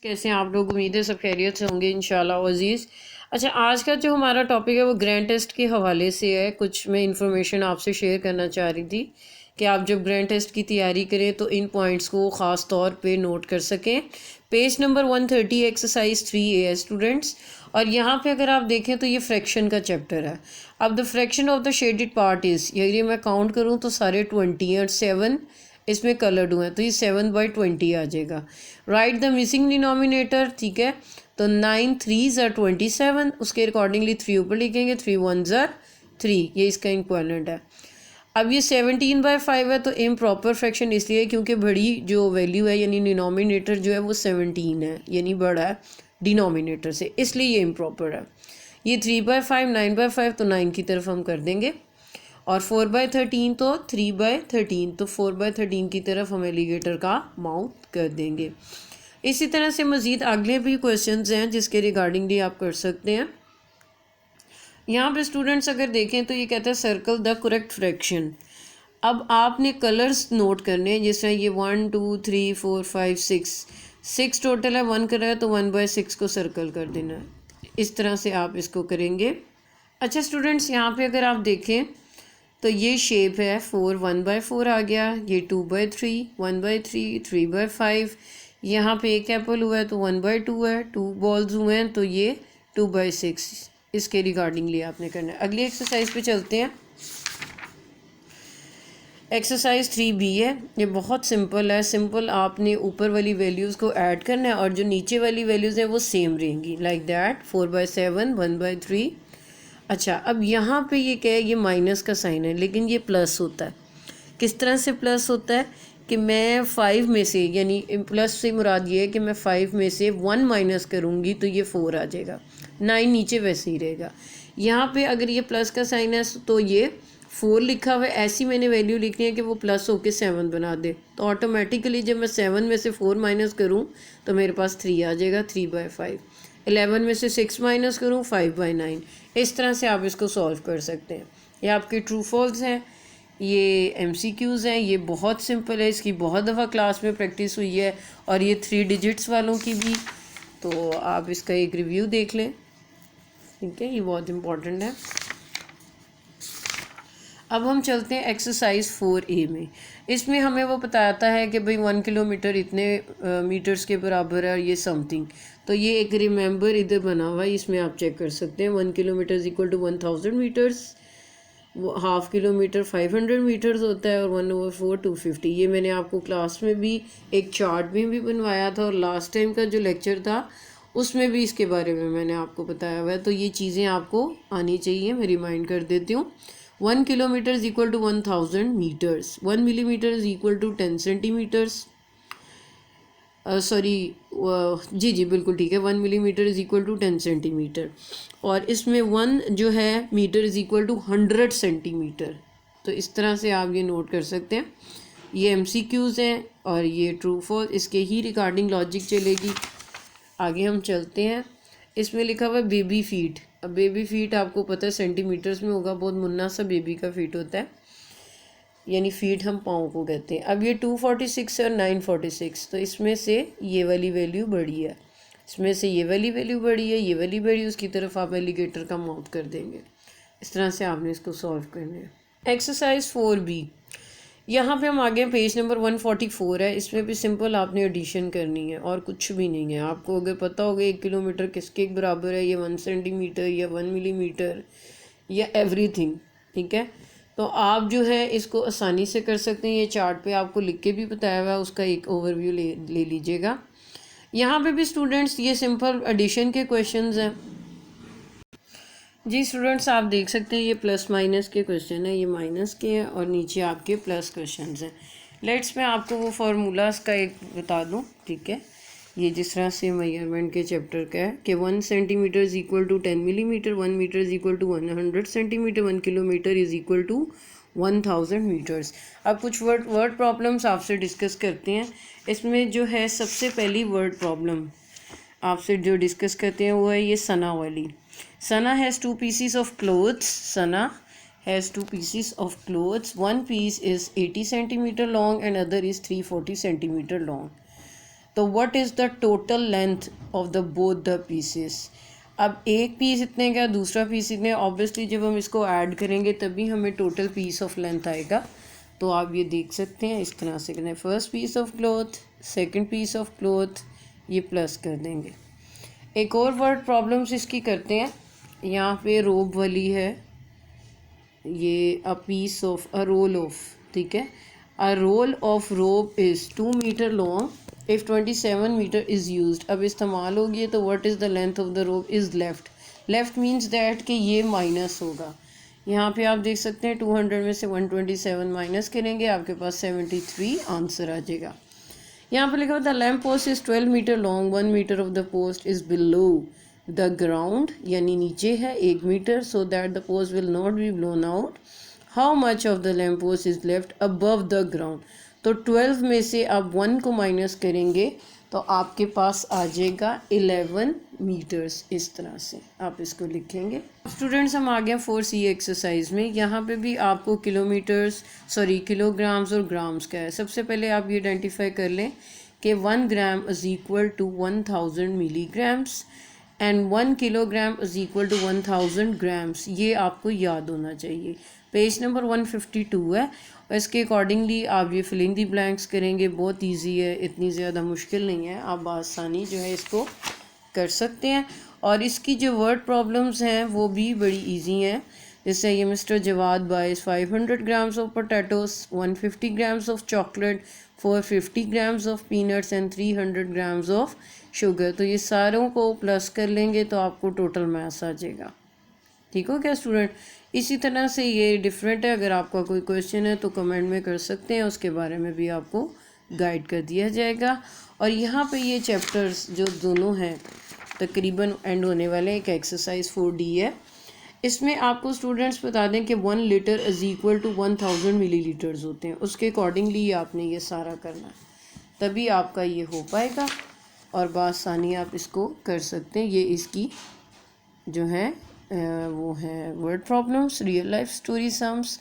कैसे हैं आप लोग। उम्मीद है सब खैरियत से होंगे इंशाल्लाह अज़ीज़। अच्छा, आज का जो हमारा टॉपिक है वो ग्रैंड टेस्ट के हवाले से है। कुछ मैं इन्फॉर्मेशन आपसे शेयर करना चाह रही थी कि आप जब ग्रैंड टेस्ट की तैयारी करें तो इन पॉइंट्स को ख़ास तौर पे नोट कर सकें। पेज नंबर 130 एक्सरसाइज 3A है स्टूडेंट्स। और यहाँ पे अगर आप देखें तो ये फ्रैक्शन का चैप्टर है। अब the fraction of the shaded part is, यदि मैं काउंट करूँ तो सारे 20 और 7 इसमें कलर्ड हुए हैं तो ये 7/20 आ जाएगा। राइट द मिसिंग डिनोमिनेटर, ठीक है। तो 9 3s are 27, उसके अकॉर्डिंगली 3 ऊपर लिखेंगे, 3 1s are 3, ये इसका इक्विवेलेंट है। अब ये 17/5 है तो इम्प्रॉपर फ्रैक्शन इसलिए क्योंकि बड़ी जो वैल्यू है यानी डिनोमिनेटर जो है वो 17 है, यानी बड़ा है डिनोमिनेटर से, इसलिए ये इम्प्रॉपर है। ये 3/5 9/5 तो 9 की तरफ हम कर देंगे, और 4/13 तो 3/13 तो 4/13 की तरफ हम एलिगेटर का माउथ कर देंगे। इसी तरह से मज़ीद अगले भी क्वेश्चंस हैं जिसके रिगार्डिंगली आप कर सकते हैं। यहाँ पे स्टूडेंट्स अगर देखें तो ये कहता है सर्कल द करेक्ट फ्रैक्शन। अब आपने कलर्स नोट करने हैं, जिस तरह ये 1 2 3 4 5 6 टोटल है, 1 कर रहा है तो 1/6 को सर्कल कर देना है। इस तरह से आप इसको करेंगे। अच्छा स्टूडेंट्स, यहाँ पे अगर आप देखें तो ये शेप है 4 1/4 आ गया, ये 2/3 1/3 3/5, यहाँ पे एक एप्पल हुआ है तो 1/2 है, 2 बॉल्स हुए हैं तो ये 2/6। इसके रिगार्डिंगली आपने करना है। अगली एक्सरसाइज पे चलते हैं। एक्सरसाइज 3B है। ये बहुत सिंपल है। सिंपल आपने ऊपर वाली वैल्यूज़ को ऐड करना है और जो नीचे वाली वैल्यूज़ हैं वो सेम रहेंगी, लाइक दैट 4/7 1/3। अच्छा, अब यहाँ पे ये क्या है, ये माइनस का साइन है लेकिन ये प्लस होता है। किस तरह से प्लस होता है कि मैं 5 में से, यानी प्लस से मुराद ये है कि मैं 5 में से 1 माइनस करूँगी तो ये 4 आ जाएगा। 9 नीचे वैसे ही रहेगा। यहाँ पे अगर ये प्लस का साइन है तो ये 4 लिखा हुआ है, ऐसी मैंने वैल्यू लिखनी है कि वो प्लस होके 7 बना दे। तो ऑटोमेटिकली जब मैं 7 में से 4 माइनस करूँ तो मेरे पास 3 आ जाएगा, 3/5। 11 में से 6 माइनस करूँ 5/9। इस तरह से आप इसको सॉल्व कर सकते हैं। ये आपके ट्रू फॉल्स हैं, ये MCQs हैं। ये बहुत सिंपल है, इसकी बहुत दफ़ा क्लास में प्रैक्टिस हुई है, और ये 3 डिजिट्स वालों की भी। तो आप इसका एक रिव्यू देख लें, ठीक है, ये बहुत इम्पॉर्टेंट है। अब हम चलते हैं एक्सरसाइज 4A में। इसमें हमें वो बताता है कि भाई 1 किलोमीटर इतने मीटर्स के बराबर है और ये समथिंग। तो ये एक रिमेंबर इधर बना हुआ है, इसमें आप चेक कर सकते हैं। 1 kilometre is equal to 1000 metres, वो हाफ़ किलोमीटर 500 मीटर्स होता है, और 1/4 250। ये मैंने आपको क्लास में भी एक चार्ट में भी बनवाया था, और लास्ट टाइम का जो लेक्चर था उसमें भी इसके बारे में मैंने आपको बताया हुआ है। तो ये चीज़ें आपको आनी चाहिए, मैं रिमाइंड कर देती हूँ। 1 kilometre is equal to 1000 metres, 1 millimetre is equal to 10 centimetres, sorry जी बिल्कुल ठीक है, 1 millimetre is equal to 10 centimetre, और इसमें 1 जो है metre is equal to 100 centimetre. तो इस तरह से आप ये नोट कर सकते हैं। ये MCQs हैं और ये ट्रू फॉल्स, इसके ही रिगार्डिंग लॉजिक चलेगी। आगे हम चलते हैं। इसमें लिखा हुआ है बेबी फीट। अब बेबी फीट आपको पता है सेंटीमीटर्स में होगा, बहुत मुन्ना सा बेबी का फीट होता है, यानी फीट हम पाँव को कहते हैं। अब ये 246 और 946, तो इसमें से ये वाली वैल्यू बड़ी है, इसमें से ये वाली वैल्यू बड़ी है, ये वाली बड़ी, उसकी तरफ आप एलिगेटर का माउथ कर देंगे। इस तरह से आपने इसको सॉल्व करना है। एक्सरसाइज 4B, यहाँ पे हम आगे हैं, पेज नंबर 144 है। इसमें भी सिंपल आपने एडिशन करनी है और कुछ भी नहीं है। आपको अगर पता होगा 1 किलोमीटर किसके बराबर है, या 1 सेंटीमीटर या 1 मिलीमीटर या एवरीथिंग, ठीक है, तो आप जो है इसको आसानी से कर सकते हैं। ये चार्ट पे आपको लिख के भी बताया हुआ है, उसका एक ओवरव्यू ले लीजिएगा। यहाँ पे भी स्टूडेंट्स ये सिंपल एडिशन के क्वेश्चंस हैं। जी स्टूडेंट्स, आप देख सकते हैं ये प्लस माइनस के क्वेश्चन है, ये माइनस के हैं और नीचे आपके प्लस क्वेश्चंस हैं। लेट्स मैं आपको वो फार्मूलाज का एक बता दूँ, ठीक है। ये जिस तरह से मेजरमेंट के चैप्टर का है कि 1 centimetre is equal to 10 millimetre, 1 metre is equal to 100 centimetre, 1 kilometre is equal to 1000 metres. अब कुछ वर्ड प्रॉब्लम्स आपसे डिस्कस करते हैं। इसमें जो है सबसे पहली वर्ड प्रॉब्लम आपसे जो डिस्कस करते हैं वो है ये सना वाली। सना has 2 pieces of clothes. Sana has 2 pieces of clothes. One piece is 80 centimeter long and other is 340 centimeter long. तो what is the total length of the both the pieces. अब एक पीस इतने का दूसरा पीस इतने, obviously जब हम इसको ऐड करेंगे तभी हमें टोटल पीस ऑफ लेंथ आएगा। तो आप ये देख सकते हैं इस तरह से करें, first piece of cloth, second piece of cloth, ये प्लस कर देंगे। एक और वर्ड प्रॉब्लम्स इसकी करते हैं। यहाँ पे रोब वाली है, ये a piece of a roll of, ठीक है, a roll of rope is 2 metre long if 27 metre is used. अब इस्तेमाल होगी तो what is the length of the rope is left. Left means that कि ये माइनस होगा। यहाँ पे आप देख सकते हैं 200 में से 127 माइनस करेंगे, आपके पास 73 आंसर आ जाएगा। यहाँ पर लिखा हुआ the lamp post is 12 metre long, 1 metre of the post is below the ground, यानी नीचे है 1 metre, so that the post will not be blown out. How much of the lamp post is left above the ground. तो 12 में से आप 1 को minus करेंगे तो आपके पास आ जाएगा 11 मीटर्स। इस तरह से आप इसको लिखेंगे। स्टूडेंट्स हम आ गए 4C एक्सरसाइज में। यहाँ पे भी आपको किलोग्राम्स और ग्राम्स का है। सबसे पहले आप ये आइडेंटिफाई कर लें कि 1 gram is equal to 1000 milligrams and 1 kilogram is equal to 1000 grams. ये आपको याद होना चाहिए। पेज नंबर 152 है और इसके अकॉर्डिंगली आप ये फिलिंग दी ब्लैंक्स करेंगे। बहुत इजी है, इतनी ज़्यादा मुश्किल नहीं है, आप आसानी जो है इसको कर सकते हैं। और इसकी जो वर्ड प्रॉब्लम्स हैं वो भी बड़ी इजी हैं। जैसे ये mister Jawad buys 500 grams of potatoes, 150 grams of chocolate, 450 grams of peanuts and 300 grams of sugar. तो ये सारों को प्लस कर लेंगे तो आपको टोटल मास आ जाएगा। ठीक हो क्या स्टूडेंट। इसी तरह से ये डिफरेंट है। अगर आपका कोई क्वेश्चन है तो कमेंट में कर सकते हैं, उसके बारे में भी आपको गाइड कर दिया जाएगा। और यहाँ पे ये चैप्टर्स जो दोनों हैं तकरीबन एंड होने वाले। एक एक्सरसाइज 4D है, इसमें आपको स्टूडेंट्स बता दें कि 1 litre is equal to 1000 millilitres होते हैं। उसके अकॉर्डिंगली आपने ये सारा करना है, तभी आपका ये हो पाएगा और बआसानी आप इसको कर सकते हैं। ये इसकी जो है वो है word problems, real life story sums.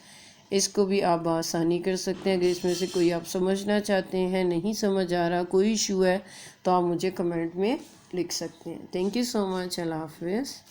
इसको भी आप आसानी कर सकते हैं। अगर इसमें से कोई आप समझना चाहते हैं, नहीं समझ आ रहा, कोई इशू है, तो आप मुझे कमेंट में लिख सकते हैं। Thank you so much. अल्लाह हाफिज़।